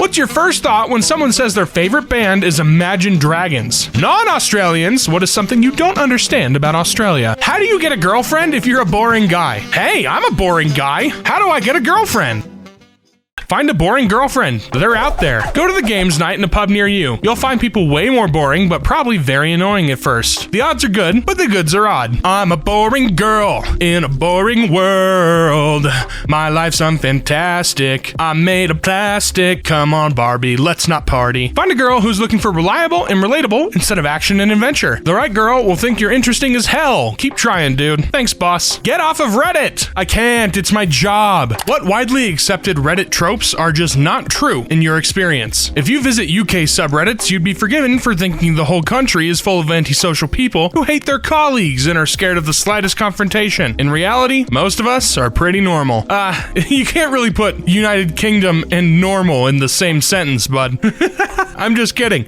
What's your first thought when someone says their favorite band is Imagine Dragons? Non-Australians, what is something you don't understand about Australia? How do you get a girlfriend if you're a boring guy? Hey, I'm a boring guy. How do I get a girlfriend? Find a boring girlfriend. They're out there. Go to the games night in a pub near you. You'll find people way more boring, but probably very annoying at first. The odds are good, but the goods are odd. I'm a boring girl in a boring world. My life's unfantastic. I'm made of plastic. Come on, Barbie, let's not party. Find a girl who's looking for reliable and relatable instead of action and adventure. The right girl will think you're interesting as hell. Keep trying, dude. Thanks, boss. Get off of Reddit. I can't. It's my job. What widely accepted Reddit tropes are just not true in your experience? If you visit UK subreddits, you'd be forgiven for thinking the whole country is full of antisocial people who hate their colleagues and are scared of the slightest confrontation. In reality, most of us are pretty normal. You can't really put United Kingdom and normal in the same sentence, bud. I'm just kidding.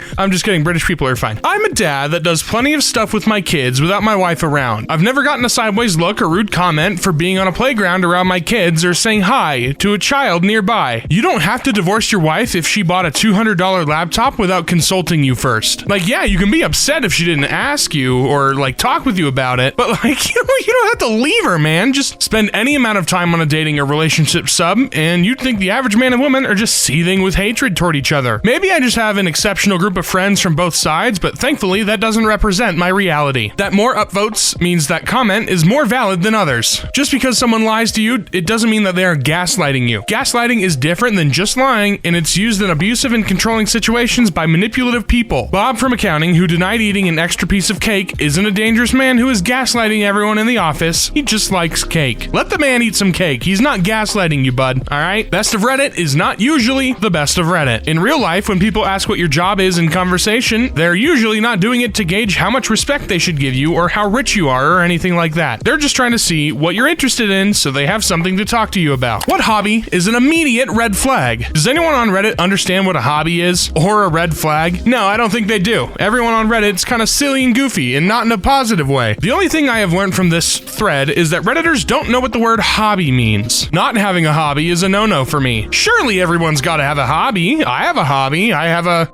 British people are fine. I'm a dad that does plenty of stuff with my kids without my wife around. I've never gotten a sideways look or rude comment for being on a playground around my kids or saying hi to a child nearby. You don't have to divorce your wife if she bought a $200 laptop without consulting you first. Like, yeah, you can be upset if she didn't ask you or like talk with you about it, but like, you don't have to leave her, man. Just spend any amount of time on a dating or relationship sub and you'd think the average man and woman are just seething with hatred toward each other. Maybe I just have an exceptional group of friends from both sides, but thankfully that doesn't represent my reality. That more upvotes means that comment is more valid than others. Just because someone lies to you, it doesn't mean that they are gaslighting you. Gaslighting is different than just lying, and it's used in abusive and controlling situations by manipulative people. Bob from accounting, who denied eating an extra piece of cake, isn't a dangerous man who is gaslighting everyone in the office. He just likes cake. Let the man eat some cake. He's not gaslighting you, bud. Alright? Best of Reddit is not usually the best of Reddit. In real life, when people ask what your job is in conversation, they're usually not doing it to gauge how much respect they should give you or how rich you are or anything like that. They're just trying to see what you're interested in so they have something to talk to you about. What hobby is an immediate red flag? Does anyone on Reddit understand what a hobby is or a red flag? No, I don't think they do. Everyone on Reddit's kind of silly and goofy and not in a positive way. The only thing I have learned from this thread is that Redditors don't know what the word hobby means. Not having a hobby is a no-no for me. Surely everyone's got to have a hobby. I have a hobby. I have a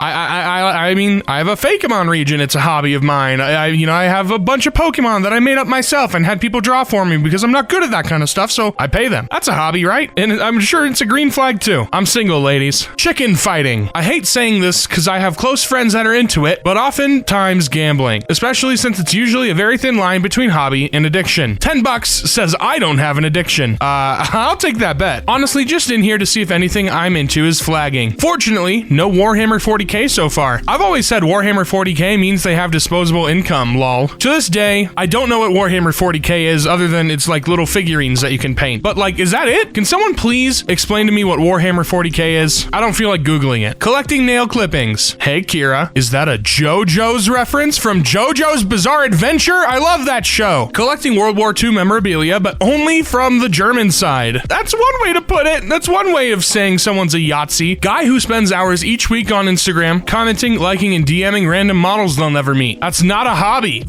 Fakemon region. It's a hobby of mine. I have a bunch of Pokemon that I made up myself and had people draw for me because I'm not good at that kind of stuff, so I pay them. That's a hobby, right? And I'm sure it's a green flag too. I'm single, ladies. Chicken fighting. I hate saying this because I have close friends that are into it, but oftentimes gambling, especially since it's usually a very thin line between hobby and addiction. $10 says I don't have an addiction. I'll take that bet. Honestly, just in here to see if anything I'm into is flagging. Fortunately, no Warhammer 40k so far. I've always said Warhammer 40k means they have disposable income, lol. To this day, I don't know what Warhammer 40k is other than it's like little figurines that you can paint. But like, is that it? Can someone please explain to me what Warhammer 40k is? I don't feel like Googling it. Collecting nail clippings. Hey, Kira, is that a JoJo's reference from JoJo's Bizarre Adventure? I love that show. Collecting World War II memorabilia, but only from the German side. That's one way to put it. That's one way of saying someone's a Yahtzee. Guy who spends hours each week on Instagram, commenting, liking, and DMing random models they'll never meet. That's not a hobby.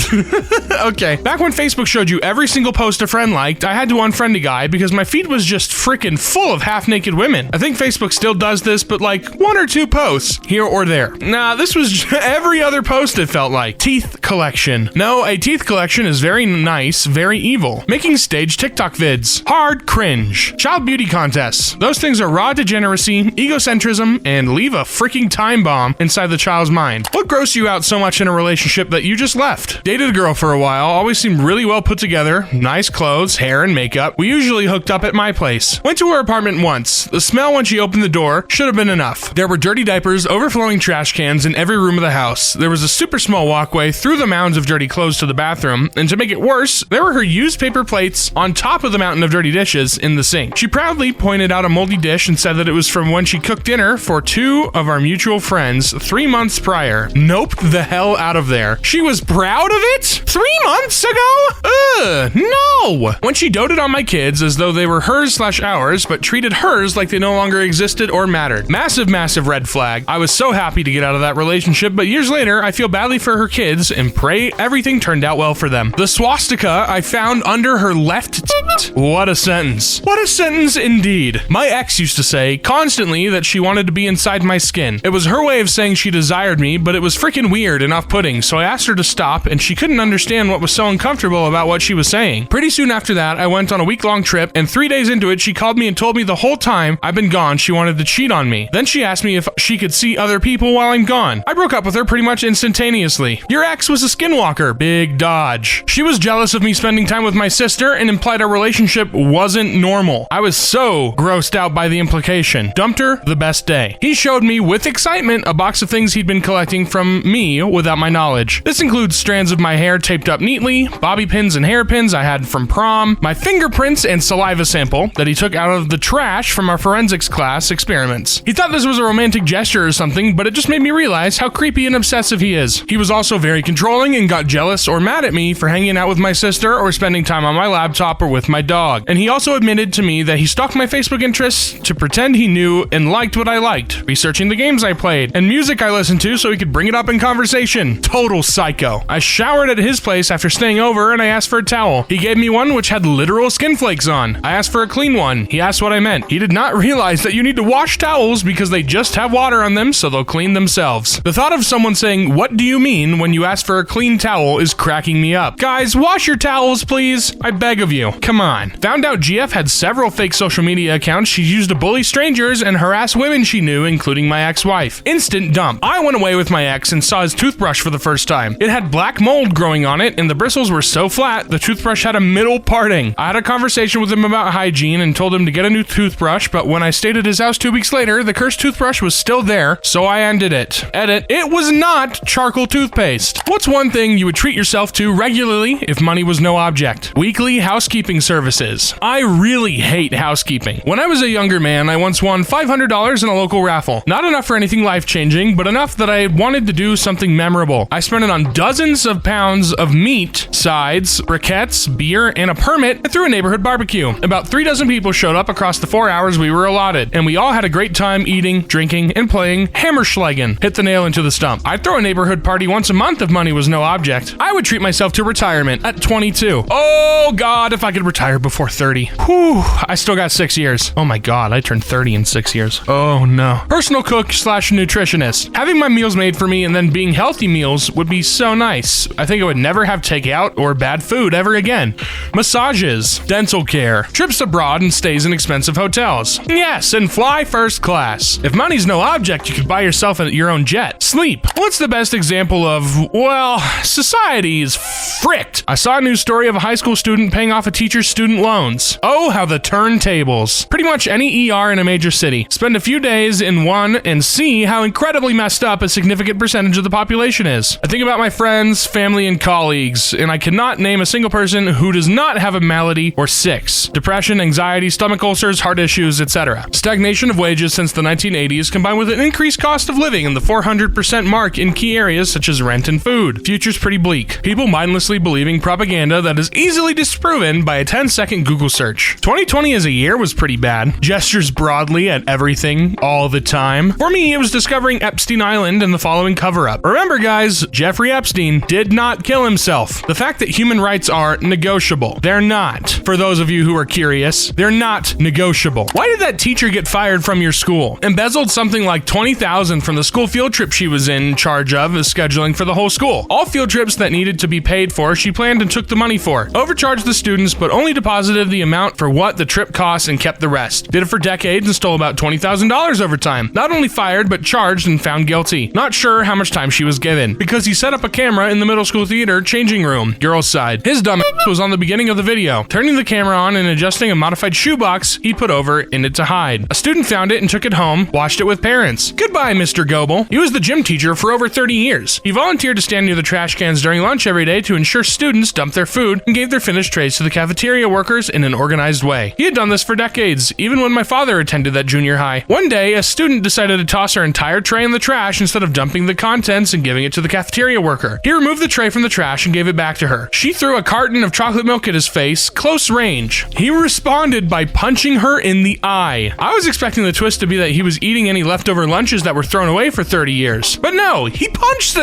Okay. Back when Facebook showed you every single post a friend liked, I had to unfriend a guy because my feed was just freaking full of half-naked women. I think Facebook still does this, but like one or two posts here or there. Nah, this was every other post it felt like. Teeth collection. No, a teeth collection is very nice, very evil. Making stage TikTok vids. Hard cringe. Child beauty contests. Those things are raw degeneracy, egocentrism, and leave a freaking time bomb inside the child's mind. What grossed you out so much in a relationship that you just left? Dated a girl for a while, always seemed really well put together, nice clothes, hair, and makeup. We usually hooked up at my place. Went to her apartment once. The smell when she opened the door should have been enough. There were dirty diapers, overflowing trash cans in every room of the house. There was a super small walkway through the mounds of dirty clothes to the bathroom, and to make it worse, there were her used paper plates on top of the mountain of dirty dishes in the sink. She proudly pointed out a moldy dish and said that it was from when she cooked dinner for two of our mutual friends 3 months prior. Noped the hell out of there. She was proud of it? 3 months ago? No! When she doted on my kids as though they were hers/ours, but treated hers like they they no longer existed or mattered. Massive red flag. I was so happy to get out of that relationship, but years later, I feel badly for her kids and pray everything turned out well for them. The swastika I found under her left tit. What a sentence. What a sentence indeed. My ex used to say constantly that she wanted to be inside my skin. It was her way of saying she desired me, but it was freaking weird and off-putting, so I asked her to stop, and she couldn't understand what was so uncomfortable about what she was saying. Pretty soon after that, I went on a week-long trip, and 3 days into it, she called me and told me the whole time I've been gone, she wanted to cheat on me. Then she asked me if she could see other people while I'm gone. I broke up with her pretty much instantaneously. Your ex was a skinwalker. Big dodge. She was jealous of me spending time with my sister and implied our relationship wasn't normal. I was so grossed out by the implication. Dumped her the best day. He showed me with excitement a box of things he'd been collecting from me without my knowledge. This includes strands of my hair taped up neatly, bobby pins and hairpins I had from prom, my fingerprints and saliva sample that he took out of the trash from our forensics class experiments. He thought this was a romantic gesture or something, but it just made me realize how creepy and obsessive he is. He was also very controlling and got jealous or mad at me for hanging out with my sister or spending time on my laptop or with my dog. And he also admitted to me that he stalked my Facebook interests to pretend he knew and liked what I liked, researching the games I played and music I listened to so he could bring it up in conversation. Total psycho. I showered at his place after staying over and I asked for a towel. He gave me one which had literal skin flakes on. I asked for a clean one. He asked what I meant. He did not realize that you need to wash towels because they just have water on them so they'll clean themselves. The thought of someone saying, "What do you mean?" when you ask for a clean towel is cracking me up. Guys, wash your towels, please. I beg of you. Come on. Found out GF had several fake social media accounts she used to bully strangers and harass women she knew, including my ex-wife. Instant dump. I went away with my ex and saw his toothbrush for the first time. It had black mold growing on it and the bristles were so flat, the toothbrush had a middle parting. I had a conversation with him about hygiene and told him to get a new toothbrush, but when I stayed at his house 2 weeks later, the cursed toothbrush was still there, so I ended it. Edit. It was not charcoal toothpaste. What's one thing you would treat yourself to regularly if money was no object? Weekly housekeeping services. I really hate housekeeping. When I was a younger man, I once won $500 in a local raffle. Not enough for anything life-changing, but enough that I wanted to do something memorable. I spent it on dozens of pounds of meat, sides, briquettes, beer, and a permit through a neighborhood barbecue. About 3 dozen people showed up across the 4 hours we were allotted, and we all had a great time eating, drinking, and playing Hammerschlagen. Hit the nail into the stump. I'd throw a neighborhood party once a month if money was no object. I would treat myself to retirement at 22. Oh God, if I could retire before 30. Whew, I still got 6 years. Oh my God, I turned 30 in 6 years. Oh no. Personal cook / nutritionist. Having my meals made for me and then being healthy meals would be so nice. I think I would never have takeout or bad food ever again. Massages, dental care, trips abroad and stays in expensive hotels. Yes, and fly first class. If money's no object, you could buy yourself your own jet. Sleep. What's the best example of, well, society is fricked. I saw a news story of a high school student paying off a teacher's student loans. Oh, how the turntables. Pretty much any ER in a major city. Spend a few days in one and see how incredibly messed up a significant percentage of the population is. I think about my friends, family, and colleagues, and I cannot name a single person who does not have a malady or 6. Depression, anxiety, stomach ulcers, heart issues, etc. Stagnation of wages since the 1980s combined with an increased cost of living in the 400% mark in key areas such as rent and food. Future's pretty bleak. People mindlessly believing propaganda that is easily disproven by a 10-second Google search. 2020 as a year was pretty bad. Gestures broadly at everything, all the time. For me, it was discovering Epstein Island and the following cover-up. Remember guys, Jeffrey Epstein did not kill himself. The fact that human rights are negotiable. They're not. For those of you who are curious, they're not negotiable. Why did that teacher get fired from your school? Embezzled something like $20,000 from the school field trip she was in charge of scheduling for the whole school. All field trips that needed to be paid for, she planned and took the money for. Overcharged the students, but only deposited the amount for what the trip cost and kept the rest. Did it for decades and stole about $20,000 over time. Not only fired, but charged and found guilty. Not sure how much time she was given, because he set up a camera in the middle school theater changing room, girls' side. His dumb was on the beginning of the video, turning the camera on and adjusting a modified shoebox he put over in it to hide. A student found it and took it home, watched it with parents. Goodbye, Mr. Goebel. He was the gym teacher for over 30 years. He volunteered to stand near the trash cans during lunch every day to ensure students dumped their food and gave their finished trays to the cafeteria workers in an organized way. He had done this for decades, even when my father attended that junior high. One day, a student decided to toss her entire tray in the trash instead of dumping the contents and giving it to the cafeteria worker. He removed the tray from the trash and gave it back to her. She threw a carton of chocolate milk at his face, close range. He responded by punching her in the eye. my. I was expecting the twist to be that he was eating any leftover lunches that were thrown away for 30 years. But no, he punched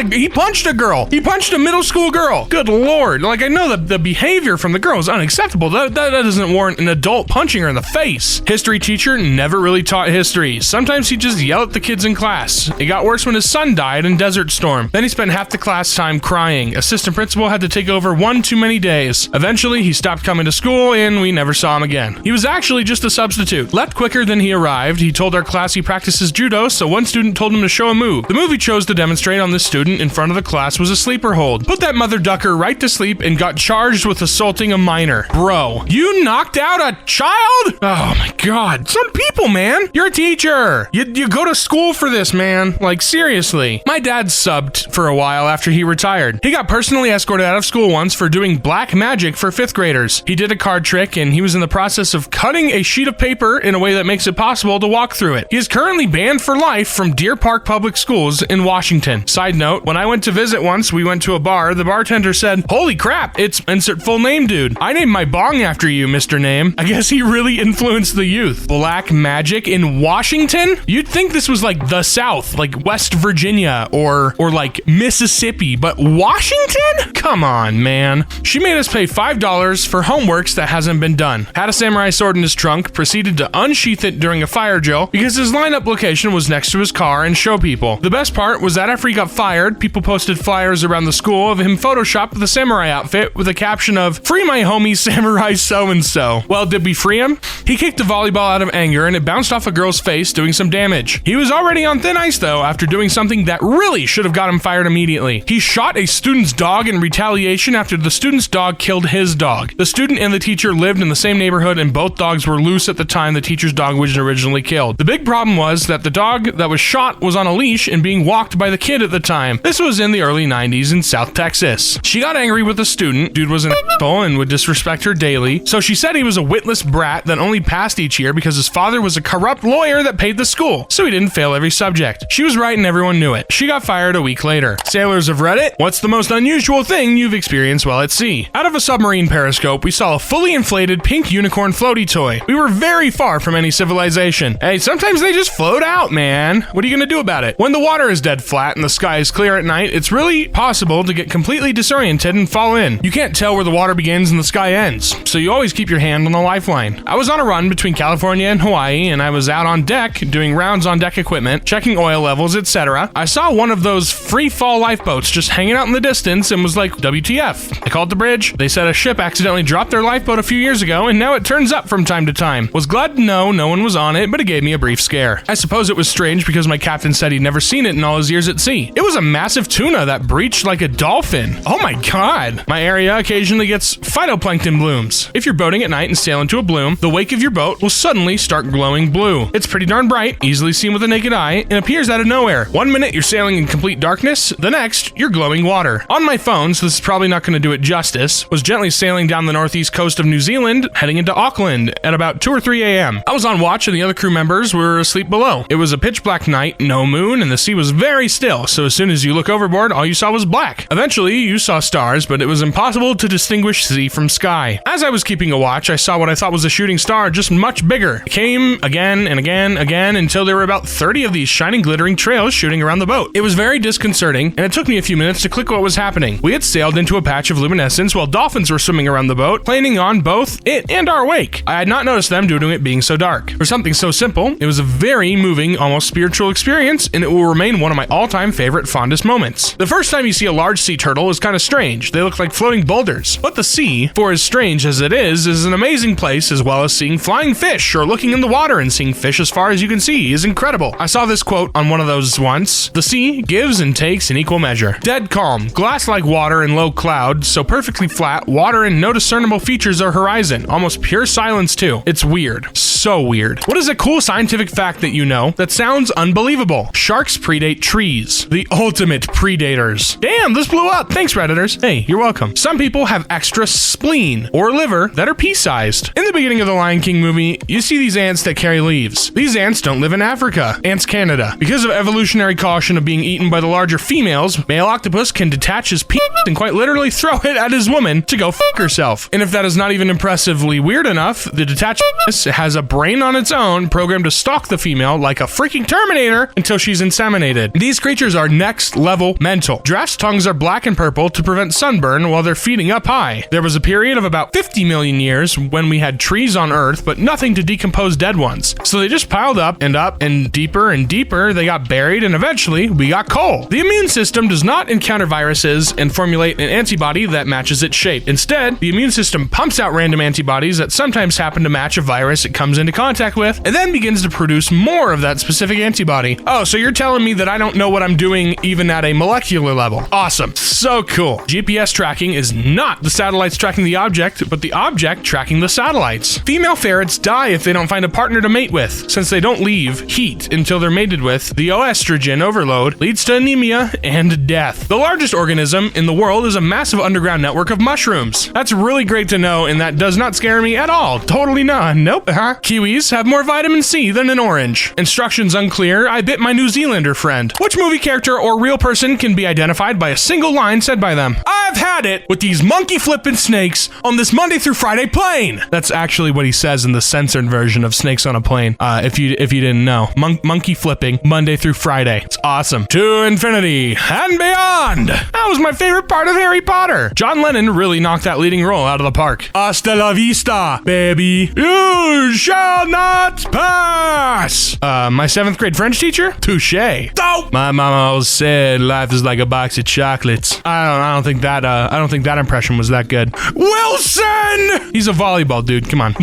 a girl. He punched a middle school girl. Good Lord. Like, I know that the behavior from the girl is unacceptable. That doesn't warrant an adult punching her in the face. History teacher never really taught history. Sometimes he'd just yell at the kids in class. It got worse when his son died in Desert Storm. Then he spent half the class time crying. Assistant principal had to take over one too many days. Eventually, he stopped coming to school and we never saw him again. He was actually just a substitute. Left quicker than he arrived. He told our class he practices judo, so one student told him to show a move. The move he chose to demonstrate on this student in front of the class was a sleeper hold. Put that mother ducker right to sleep and got charged with assaulting a minor. Bro, you knocked out a child? Oh my God. Some people, man. You're a teacher. You go to school for this, man. Like, seriously. My dad subbed for a while after he retired. He got personally escorted out of school once for doing black magic for 5th graders. He did a card trick and he was in the process of cutting a sheet of paper in a way that makes it possible to walk through it. He is currently banned for life from Deer Park Public Schools in Washington. Side note, when I went to visit once, we went to a bar. The bartender said, "Holy crap, it's insert full name, dude. I named my bong after you, Mr. Name." I guess he really influenced the youth. Black magic in Washington? You'd think this was like the South, like West Virginia or like Mississippi, but Washington? Come on, man. She made us pay $5 for homeworks that hasn't been done. Had a samurai sword in his trunk, proceeded to unsheath it during a fire drill because his lineup location was next to his car and show people. The best part was that after he got fired, people posted flyers around the school of him photoshopped with a samurai outfit with a caption of, "Free my homie samurai so-and-so." Well, did we free him? He kicked a volleyball out of anger and it bounced off a girl's face, doing some damage. He was already on thin ice though after doing something that really should have got him fired immediately. He shot a student's dog in retaliation after the student's dog killed his dog. The student and the teacher lived in the same neighborhood and both dogs were loose at the time the teacher's dog was originally killed. The big problem was that the dog that was shot was on a leash and being walked by the kid at the time. This was in the early 90s in South Texas. She got angry with the student. Dude was an asshole and would disrespect her daily. So she said he was a witless brat that only passed each year because his father was a corrupt lawyer that paid the school, so he didn't fail every subject. She was right and everyone knew it. She got fired a week later. Sailors of Reddit, what's the most unusual thing you've experienced while at sea? Out of a submarine periscope, we saw a fully inflated pink unicorn floaty toy. We were very far from any civilization. Hey, sometimes they just float out, man. What are you gonna do about it? When the water is dead flat and the sky is clear at night, it's really possible to get completely disoriented and fall in. You can't tell where the water begins and the sky ends, so you always keep your hand on the lifeline. I was on a run between California and Hawaii, and I was out on deck doing rounds on deck equipment, checking oil levels, etc. I saw one of those free fall lifeboats just hanging out in the distance and was like, WTF. I called the bridge. They said a ship accidentally dropped their lifeboat a few years ago, and now it turns up from time to time. Was glad to know no one was on it, but it gave me a brief scare. I suppose it was strange because my captain said he'd never seen it in all his years at sea. It was a massive tuna that breached like a dolphin. Oh my God. My area occasionally gets phytoplankton blooms. If you're boating at night and sail into a bloom, the wake of your boat will suddenly start glowing blue. It's pretty darn bright, easily seen with the naked eye, and appears out of nowhere. One minute you're sailing in complete darkness, the next you're glowing water. On my phone, so this is probably not going to do it justice, was gently sailing down the northeast coast of New Zealand, heading into Auckland at about 2 or 3 a.m. I was on watch and the other crew members were asleep below. It was a pitch black night, no moon, and the sea was very still, so as soon as you look overboard, all you saw was black. Eventually, you saw stars, but it was impossible to distinguish sea from sky. As I was keeping a watch, I saw what I thought was a shooting star, just much bigger. It came again and again until there were about 30 of these shining, glittering trails shooting around the boat. It was very disconcerting, and it took me a few minutes to click what was happening. We had sailed into a patch of luminescence while dolphins were swimming around the boat, planing on both it and our wake. I had not noticed them due to it being so dark. For something so simple, it was a very moving, almost spiritual experience, and it will remain one of my all-time favorite, fondest moments. The first time you see a large sea turtle is kind of strange. They look like floating boulders. But the sea, for as strange as it is an amazing place, as well as seeing flying fish or looking in the water and seeing fish as far as you can see is incredible. I saw this quote on one of those once. The sea gives and takes in equal measure. Dead calm, glass-like water and low cloud, so perfectly flat, water and no discernible features or horizon. Almost pure silence too. It's weird. So weird. What is a cool scientific fact that you know that sounds unbelievable? Sharks predate trees. The ultimate predators. Damn, this blew up. Thanks, Redditors. Hey, you're welcome. Some people have extra spleen or liver that are pea-sized. In the beginning of the Lion King movie, you see these ants that carry leaves. These ants don't live in Africa. Ants Canada. Because of evolutionary caution of being eaten by the larger females, male octopus can detach his pea and quite literally throw it at his woman to go fuck herself. And if that is not even impressively weird enough, the detached penis has a brain on its own, programmed to stalk the female like a freaking Terminator until she's inseminated. These creatures are next level mental. Giraffes' tongues are black and purple to prevent sunburn while they're feeding up high. There was a period of about 50 million years when we had trees on Earth, but nothing to decompose dead ones. So they just piled up and deeper, they got buried, and eventually we got coal. The immune system does not encounter viruses and formulate an antibody that matches its shape. Instead, the immune system pumps out random antibodies that sometimes happen to match a virus it comes into contact with, and then begins to produce more of that specific antibody. Oh, so you're telling me that I don't know what I'm doing even at a molecular level. Awesome. So cool. GPS tracking is not the satellites tracking the object, but the object tracking the satellites. Female ferrets die if they don't find a partner to mate with. Since they don't leave heat until they're mated with, the estrogen overload leads to anemia and death. The largest organism in the world is a massive underground network of mushrooms. That's really great to know, and that does not scare me at all. Totally not. Nope. Kiwis have more vitamin C than an orange. Instructions unclear. I bit my New Zealander friend. Which movie character or real person can be identified by a single line said by them? I've had it with these monkey flipping snakes on this Monday through Friday plane. That's actually what he says in the censored version of Snakes on a Plane. If you didn't know, monkey flipping Monday through Friday. It's awesome. To infinity and beyond. That was my favorite part of Harry Potter. John Lennon really knocked that leading role out of the park. Hasta la vista, baby. You shall not pass. My 7th grade French teacher? Touché. Oh! My mama always said life is like a box of chocolates. I don't think that impression was that good. Wilson! He's a volleyball dude. Come on.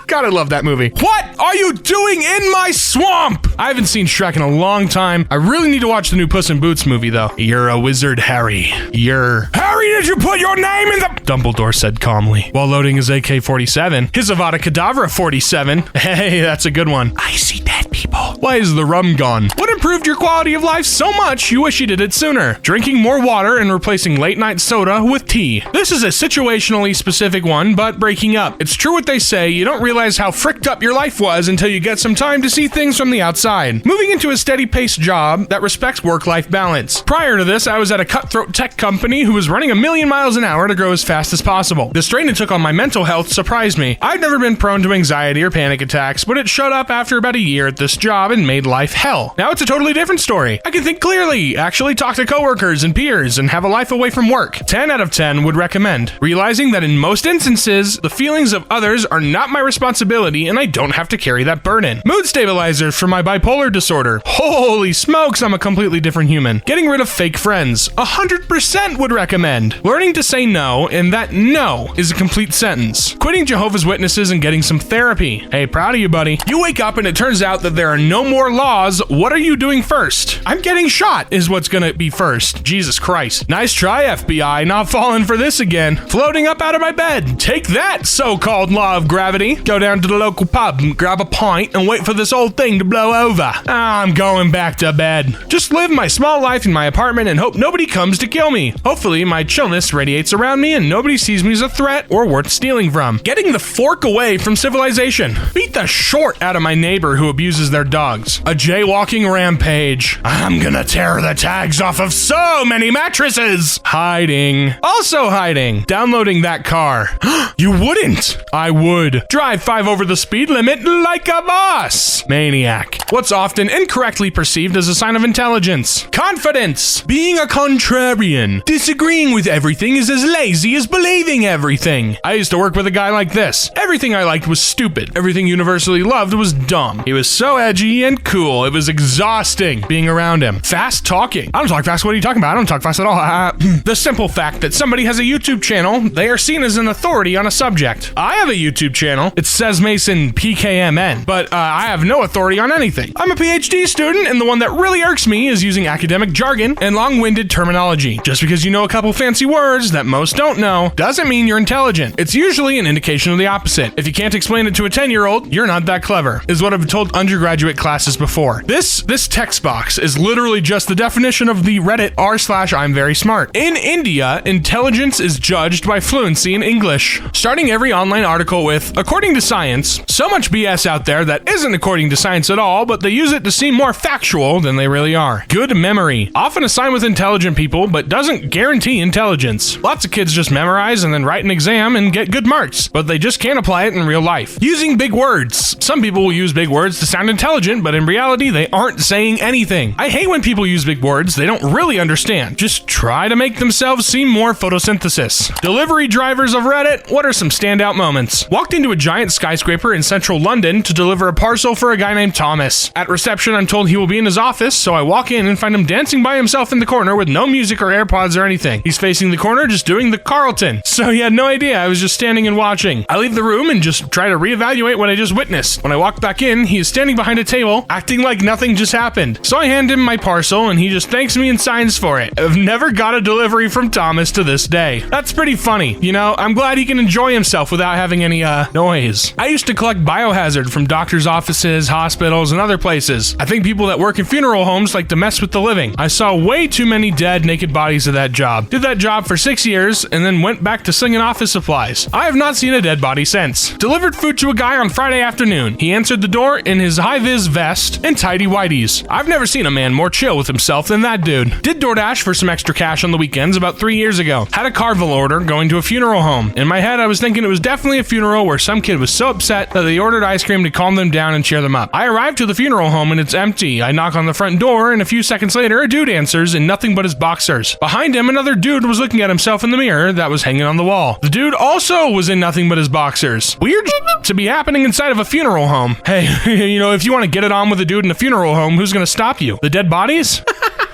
God, I love that movie. What are you doing in my swamp? I haven't seen Shrek in a long time. I really need to watch the new Puss in Boots movie, though. You're a wizard, Harry. Harry, did you put your name in the... Dumbledore said calmly, while loading his AK-47. His Avada Kedavra 47. Hey, that's a good one. I see dead people. Why is the rum gone? What improved your quality of life so much you wish you did it sooner? Drinking more water and replacing late-night soda with tea. This is a situationally specific one, but breaking up. It's true what they say, you don't realize how fricked up your life was until you get some time to see things from the outside. Moving into a steady-paced job that respects work-life balance. Prior to this, I was at a cutthroat tech company who was running 1,000,000 miles an hour to grow as fast as possible. The strain it took on my mental health surprised me. I've never been prone to anxiety or panic attacks, but it showed up after about a year at this job and made life hell. Now it's a totally different story. I can think clearly, actually talk to coworkers and peers, and have a life away from work. 10 out of 10 would recommend. Realizing that in most instances, the feelings of others are not my responsibility and I don't have to carry that burden. Mood stabilizers for my bipolar disorder. Holy smokes, I'm a completely different human. Getting rid of fake friends. 100% would recommend. Learning to say no, and that no is a complete sentence. Quitting Jehovah's Witnesses and getting some therapy. Hey, proud of you, buddy. You wake up and it turns out that there are no more laws. What are you doing first? I'm getting shot is what's gonna be first. Jesus Christ. Nice try, FBI. Not falling for this again. Floating up out of my bed. Take that, so-called law of gravity. Go down to the local pub and grab a pint and wait for this old thing to blow over. I'm going back to bed. Just live my small life in my apartment and hope nobody comes to kill me. Hopefully my chillness radiates around me and nobody sees me as a threat or worth stealing from. Getting the fork away from civilization. Beat the short out of my neighbor who abuses their dogs. A jaywalking rampage. I'm gonna tear the tags off of so many mattresses. Hiding. Also hiding. Downloading that car. You wouldn't. I would. Drive 5 over the speed limit like a boss. Maniac. What's often incorrectly perceived as a sign of intelligence. Confidence. Being a contrarian. Disagreeing with everything is as lazy as believing everything. I used to work with a guy like this. Everything I liked was stupid. Everything universally loved was dumb. He was so edgy and cool. It was exhausting being around him. Fast talking. I don't talk fast. What are you talking about? I don't talk fast at all. The simple fact that somebody has a YouTube channel, they are seen as an authority on a subject. I have a YouTube channel. It says Mason PKMN, but I have no authority on anything. I'm a PhD student, and the one that really irks me is using academic jargon and long-winded terminology. Just because you know a couple fancy words that most don't know doesn't mean you're intelligent. It's usually an indication of the opposite. If you can't explain it to a 10-year-old, you're not that clever, is what I've told undergraduate classes before. This text box is literally just the definition of the Reddit r/I'm very smart. In India, intelligence is judged by fluency in English. Starting every online article with, according to science. So much BS out there that isn't according to science at all, but they use it to seem more factual than they really are. Good memory. Often a sign with intelligent people, but doesn't guarantee intelligence. Lots of kids just memorize and then write an exam and get good marks, but they just can't apply it in real life. Using big words. Some people will use big words to sound intelligent, but in reality, they aren't saying anything. I hate when people use big words they don't really understand. Just try to make themselves seem more photosynthesis. Delivery drivers of Reddit, what are some standout moments? Walked into a giant skyscraper in central London to deliver a parcel for a guy named Thomas. At reception, I'm told he will be in his office, so I walk in and find him dancing by himself in the corner with no music or AirPods or anything. He's facing the corner just doing the Carlton. So he had no idea I was just standing and watching. I leave the room and just try to reevaluate what I just witnessed. When I walk back in, he is standing behind a table, acting like nothing just happened. So I hand him my parcel and he just thanks me and signs for it. I've never got a delivery from Thomas to this day. That's pretty funny. You know, I'm glad he can enjoy himself without having any, noise. I used to collect biohazard from doctors' offices, hospitals, and other places. I think people that work in funeral homes like to mess with the living. I saw way too many dead, naked bodies of that job. Did that job for 6 years and then went back to slinging office supplies. I have not seen a dead body since. Delivered food to a guy on Friday afternoon. He answered the door in his high-vis vest and tidy whities. I've never seen a man more chill with himself than that dude. Did DoorDash for some extra cash on the weekends about 3 years ago. Had a Carvel order going to a funeral home. In my head, I was thinking it was definitely a funeral where some kid was so upset that they ordered ice cream to calm them down and cheer them up. I arrived to the funeral home and it's empty. I knock on the front door and a few seconds later, a dude answers in nothing but his boxers. Behind him, another dude was looking at himself in the mirror that was hanging on the wall. The dude also was in nothing but his boxers. Weird to be happening inside of a funeral home. Hey, you know, if you want to get it on with a dude in a funeral home, who's gonna stop you? The dead bodies?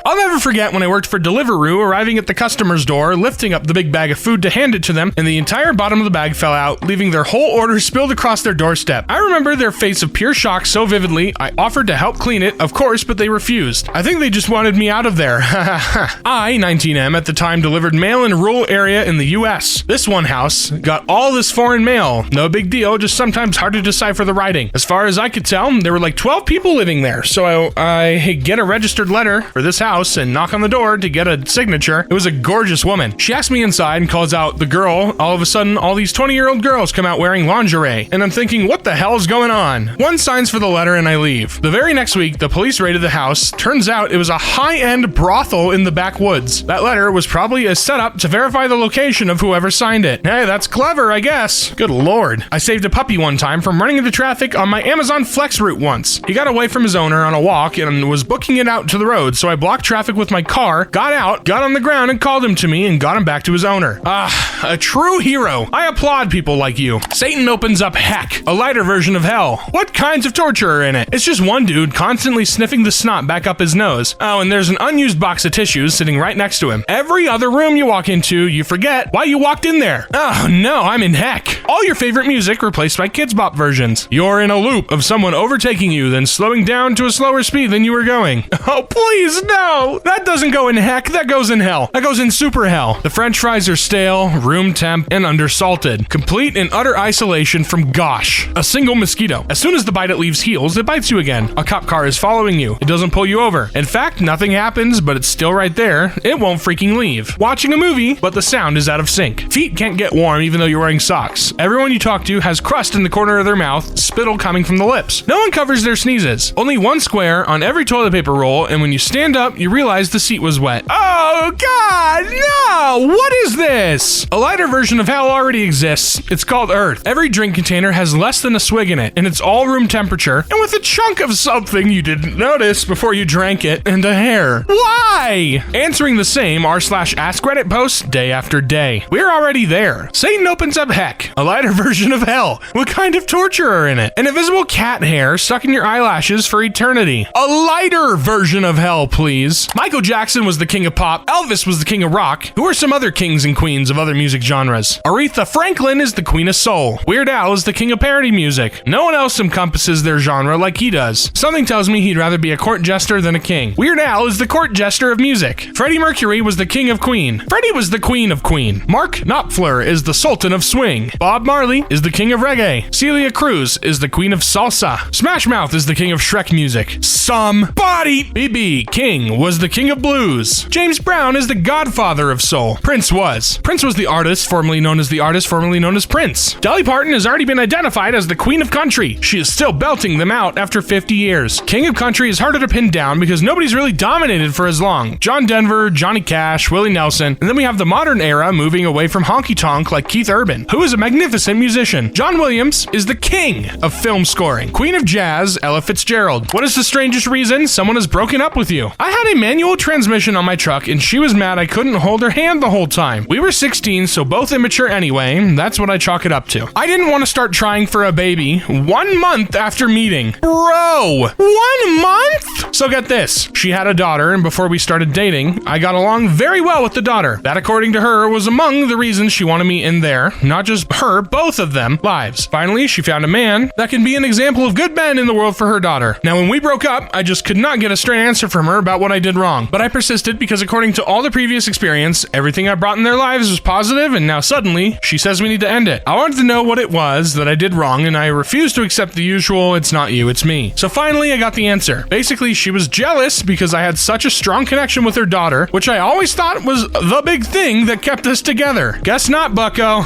I'll never forget when I worked for Deliveroo, arriving at the customer's door, lifting up the big bag of food to hand it to them, and the entire bottom of the bag fell out, leaving their whole order spilled across their doorstep. I remember their face of pure shock so vividly, I offered to help clean it, of course, but they refused. I think they just wanted me out of there. I, 19M, at the time delivered mail in a rural area in the US. This one house got all this foreign mail. No big deal, just sometimes hard to decipher the writing. As far as I could tell, there were like 12 people living there, so I get a registered letter for this house and knock on the door to get a signature. It was a gorgeous woman. She asked me inside and calls out the girl. All of a sudden, all these 20-year-old girls come out wearing lingerie, and I'm thinking, what the hell is going on? One signs for the letter and I leave. The very next week, the police raided the house. Turns out it was a high-end brothel in the backwoods. That letter was probably a setup to verify the location of whoever signed it. Hey, that's clever, I guess. Good lord. I saved a puppy one time from running into traffic on my Amazon Flex route once. He got away from his owner on a walk and was booking it out to the road, so I blocked traffic with my car, got out, got on the ground and called him to me and got him back to his owner. A true hero. I applaud people like you. Satan opens up heck, a lighter version of hell. What kinds of torture are in it? It's just one dude constantly sniffing the snot back up his nose. Oh, and there's an unused box of tissues sitting right next to him. Every other room you walk into, you forget why you walked in there. Oh no, I'm in heck. All your favorite music replaced by Kids Bop versions. You're in a loop of someone overtaking you, then slowing down to a slower speed than you were going. Oh, please, no. That doesn't go in heck, that goes in hell. That goes in super hell. The french fries are stale, room temp, and undersalted. Complete and utter isolation from gosh. A single mosquito. As soon as the bite it leaves heals, it bites you again. A cop car is following you. It doesn't pull you over. In fact, nothing happens, but it's still right there. It won't freaking leave. Watching a movie, but the sound is out of sync. Feet can't get warm even though you're wearing socks. Everyone you talk to has crust in the corner of their mouth, spittle coming from the lips. No one covers their sneezes. Only one square on every toilet paper roll, and when you stand up, you realize the seat was wet. Oh god, no! What is this? A lighter version of hell already exists. It's called Earth. Every drink container has less than a swig in it, and it's all room temperature, and with a chunk of something you didn't notice before you drank it, and a hair. Why? Answering the same r/ask Reddit posts day after day. We're already there. Satan opens up heck, a lighter version of hell. What kind of torture are in it? An invisible cat hair stuck in your eyelashes for eternity. A lighter version of hell, please. Michael Jackson was the king of pop. Elvis was the king of rock. Who are some other kings and queens of other music genres? Aretha Franklin is the queen of soul. Weird Al is the king of parody music. No one else encompasses their genre like he does. Something tells me he'd rather be a court jester than a king. Weird Al is the court jester of music. Freddie Mercury was the king of Queen. Freddie was the queen of Queen. Mark Knopfler is the sultan of swing. Bob Marley is the king of reggae. Celia Cruz is the queen of salsa. Smash Mouth is the king of Shrek music. Somebody! BB King was the king of blues. James Brown is the godfather of soul. Prince was. Prince was the artist, formerly known as the artist, formerly known as Prince. Dolly Parton has already been identified as the queen of country. She is still belting them out after 50 years. King of country is harder to pin down because nobody's really dominated for as long. John Denver, Johnny Cash, Willie Nelson, and then we have the modern era moving away from honky-tonk like Keith Urban, who is a magnificent musician. John Williams is the king of film scoring. Queen of jazz, Ella Fitzgerald. What is the strangest reason someone has broken up with you? I had a manual transmission on my truck and she was mad I couldn't hold her hand the whole time. We were 16, so both immature anyway. That's what I chalk it up to. I didn't want to start trying for a baby 1 month after meeting. Bro, 1 month? So get this. She had a daughter, and before we started dating, I got along very well with the daughter. That, according to her, was among the reasons she wanted me in there, not just her, both of them, lives. Finally, she found a man that can be an example of good men in the world for her daughter. Now, when we broke up, I just could not get a straight answer from her about what I did wrong. But I persisted because according to all the previous experience, everything I brought in their lives was positive, and now suddenly, she says we need to end it. I wanted to know what it was that I did wrong, and I refused to accept the usual, it's not you, it's me. So finally, I got the answer. Basically, she was jealous because I had such a strong connection with her daughter, which I always thought was the big thing that kept us together. Guess not, bucko.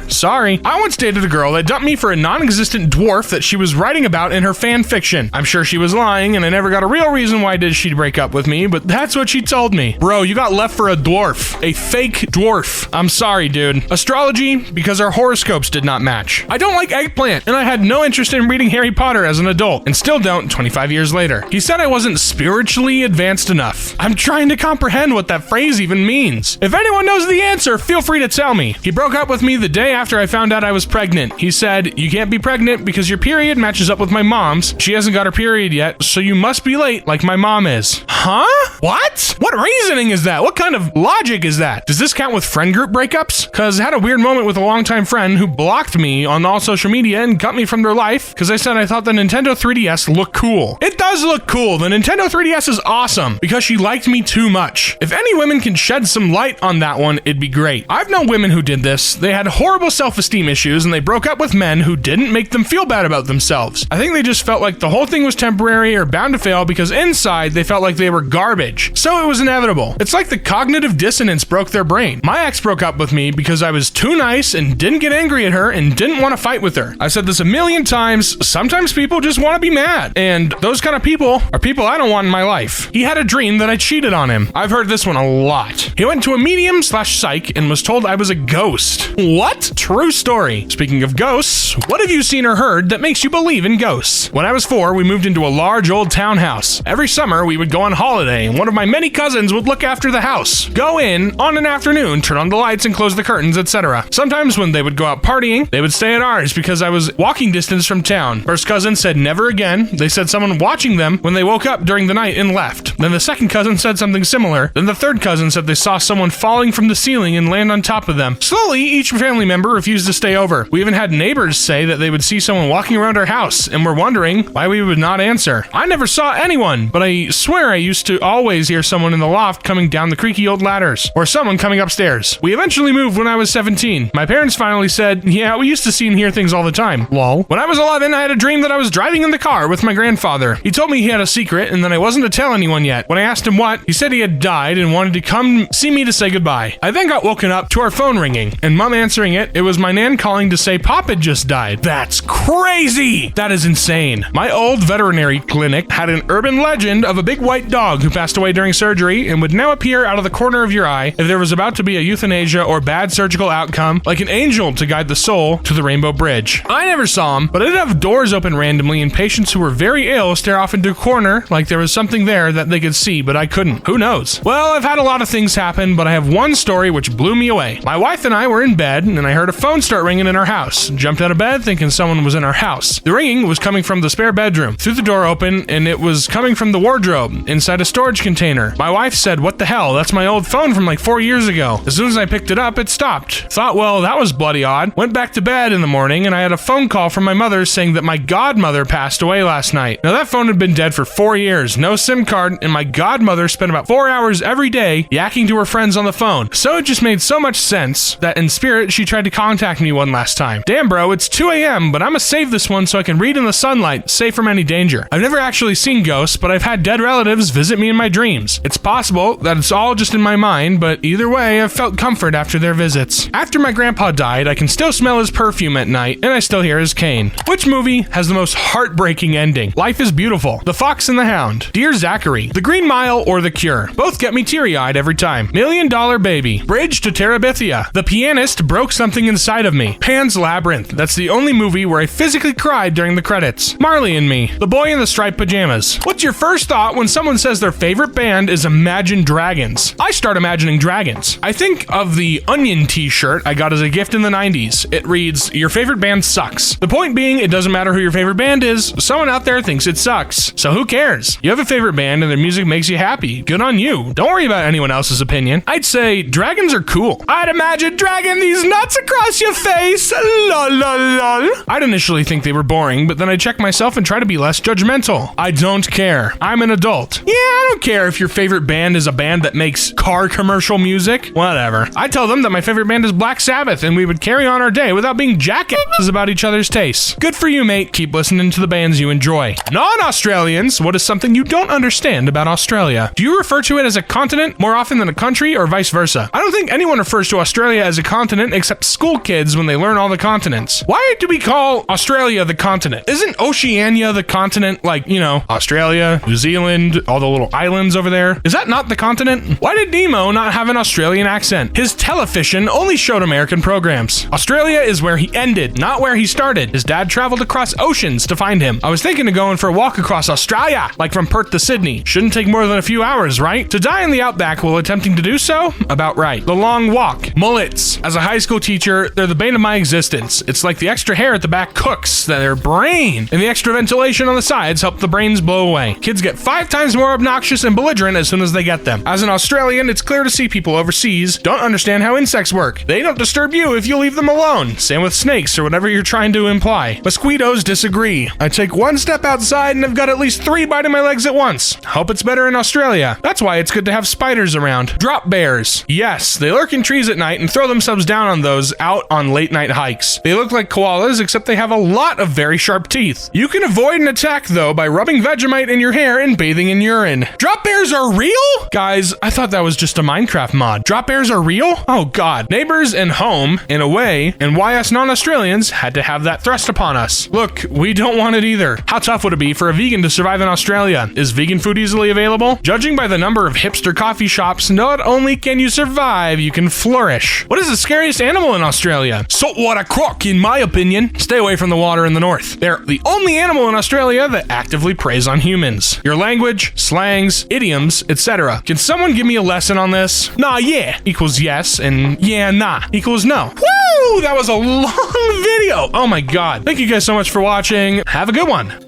Sorry. I once dated a girl that dumped me for a non-existent dwarf that she was writing about in her fan fiction. I'm sure she was lying, and I never got a real reason why did she break up with me, but that's what she told me. Bro, you got left for a dwarf. A fake dwarf. I'm sorry, dude. Astrology, because our horoscopes did not match. I don't like eggplant, and I had no interest in reading Harry Potter as an adult, and still don't 25 years later. He said I wasn't spiritually advanced enough. I'm trying to comprehend what that phrase even means. If anyone knows the answer, feel free to tell me. He broke up with me the day after I found out I was pregnant. He said, you can't be pregnant because your period matches up with my mom's. She hasn't got her period yet, so you must be late like my mom is. Huh? What? What reasoning is that? What kind of logic is that? Does this count with friend group breakups? Cause I had a weird moment with a longtime friend who blocked me on all social media and cut me from their life because I said I thought the Nintendo 3DS looked cool. It does look cool. The Nintendo 3DS is awesome because she liked me too much. If any women can shed some light on that one, it'd be great. I've known women who did this. They had horrible self-esteem issues and they broke up with men who didn't make them feel bad about themselves. I think they just felt like the whole thing was temporary or bound to fail because inside they felt like they were garbage. So it was inevitable. It's like the cognitive dissonance broke their brain. My ex broke up with me because I was too nice and didn't get angry at her and didn't want to fight with her. I've said this a million times. Sometimes people just want to be mad. And those kind of people are people I don't want in my life. He had a dream that I cheated on him. I've heard this one a lot. He went to a medium/psych and was told I was a ghost. What? True story. Speaking of ghosts, what have you seen or heard that makes you believe in ghosts? When I was 4, we moved into a large old townhouse. Every summer, we would go on holiday and one of my many cousins would look after the house. Go in on an afternoon, turn on the lights and close the curtains, etc. Sometimes when they would go out partying, they would stay at ours because I was walking distance from town. First cousin said never again. They said someone watching them when they woke up during the night and left. Then the second cousin said something similar. Then the third cousin said they saw someone falling from the ceiling and land on top of them. Slowly, each family member refused to stay over. We even had neighbors say that they would see someone walking around our house and were wondering why we would not answer. I never saw anyone, but I swear I used to always hear someone in the loft coming down the creaky old ladders, or someone coming upstairs. We eventually moved when I was 17. My parents finally said, yeah, we used to see and hear things all the time. Lol. When I was 11, I had a dream that I was driving in the car with my grandfather. He told me he had a secret and that I wasn't to tell anyone yet. When I asked him what, he said he had died and wanted to come see me to say goodbye. I then got woken up to our phone ringing, and Mom answering it. It was my nan calling to say Pop had just died. That's crazy! That is insane. My old veterinary clinic had an urban legend of a big white dog who passed away during surgery and would now appear out of the corner of your eye if there was about to be a euthanasia or bad surgical outcome, like an angel to guide the soul to the Rainbow Bridge. I never saw him, but I'd have doors open randomly and patients who were very ill stare off into a corner like there was something there that they could see, but I couldn't. Who knows? Well, I've had a lot of things happen, but I have one story which blew me away. My wife and I were in bed, and I heard a phone start ringing in our house. Jumped out of bed thinking someone was in our house. The ringing was coming from the spare bedroom. Threw the door open, and it was coming from the wardrobe inside a storage container. My wife said, what the hell? That's my old phone from like 4 years ago. As soon as I picked it up, it stopped. Thought, well, that was bloody odd. Went back to bed in the morning, and I had a phone call from my mother saying that my godmother passed away last night. Now, that phone had been dead for 4 years, no SIM card, and my godmother spent about 4 hours every day yakking to her friends on the phone. So it just made so much sense that in spirit, she tried to contact me one last time. Damn, bro, it's 2 a.m., but I'm gonna save this one so I can read in the sunlight, safe from any danger. I've never actually seen ghosts, but I've had dead relatives visit me in my dreams. It's possible that it's all just in my mind, but either way, I've felt comfort after their visits. After my grandpa died, I can still smell his perfume at night, and I still hear his cane. Which movie has the most heartbreaking ending? Life is Beautiful, The Fox and the Hound, Dear Zachary, The Green Mile, or The Cure? Both get me teary-eyed every time. $1 Million Baby, Bridge to Terabithia, The Pianist Broke Something Inside of Me, Pan's Labyrinth. That's the only movie where I physically cried during the credits. Marley and Me, The Boy in the Striped Pajamas. What's your first thought when someone says their favorite band is Imagine Dragons? I start imagining dragons. I think of the Onion t-shirt I got as a gift in the 90s. It reads, "Your favorite band sucks." The point being, it doesn't matter who your favorite band is, someone out there thinks it sucks. So who cares? You have a favorite band and their music makes you happy. Good on you. Don't worry about anyone else's opinion. I'd say dragons are cool. I'd imagine dragging these nuts across your face. Lol lol lol. I'd initially think they were boring, but then I check myself and try to be less judgmental. I don't care. I'm an adult. Yeah, I don't care if your favorite band is a band that makes car commercial music. Whatever. I tell them that my favorite band is Black Sabbath and we would carry on our day without being jackasses about each other's tastes. Good for you, mate. Keep listening to the bands you enjoy. Non-Australians, what is something you don't understand about Australia? Do you refer to it as a continent more often than a country or vice versa? I don't think anyone refers to Australia as a continent except school kids when they learn all the continents. Why do we call Australia the continent? Isn't Oceania the continent? Like, you know, Australia, New Zealand, all the little islands over there. Is that not the continent? Why did Nemo not have an Australian accent? His television only showed American programs. Australia is where he ended, not where he started. His dad traveled across oceans to find him. I was thinking of going for a walk across Australia, like from Perth to Sydney. Shouldn't take more than a few hours, right? To die in the outback while attempting to do so? About right. The long walk. Mullets. As a high school teacher, they're the bane of my existence. It's like the extra hair at the back cooks their brain, and the extra ventilation on the sides help the brains blow away. Kids get 5 times more obnoxious and belligerent as soon as they get them. As an Australian, it's clear to see people overseas don't understand how insects work. They don't disturb you if you leave them alone. Same with snakes or whatever you're trying to imply. Mosquitoes disagree. I take one step outside and I've got at least 3 biting my legs at once. Hope it's better in Australia. That's why it's good to have spiders around. Drop bears. Yes, they lurk in trees at night and throw themselves down on those out on late night hikes. They look like koalas except they have a lot of very sharp teeth. You can avoid an attack though by rubbing Vegemite in your hair and bathing in urine. Drop bears are real? Guys, I thought that was just a Minecraft mod. Drop bears are real? Oh god. Neighbors and home, in a way, and why us non-Australians had to have that thrust upon us. Look, we don't want it either. How tough would it be for a vegan to survive in Australia? Is vegan food easily available? Judging by the number of hipster coffee shops, not only can you survive, you can flourish. What is the scariest animal in Australia? Saltwater croc, in my opinion. Stay away from the water in the north. They're the only animal in Australia that actively preys on humans. Your language, slangs, idioms, etc. Can someone give me a lesson on this? Nah, yeah equals yes, and yeah, nah equals no. Woo! That was a long video. Oh my god. Thank you guys so much for watching. Have a good one.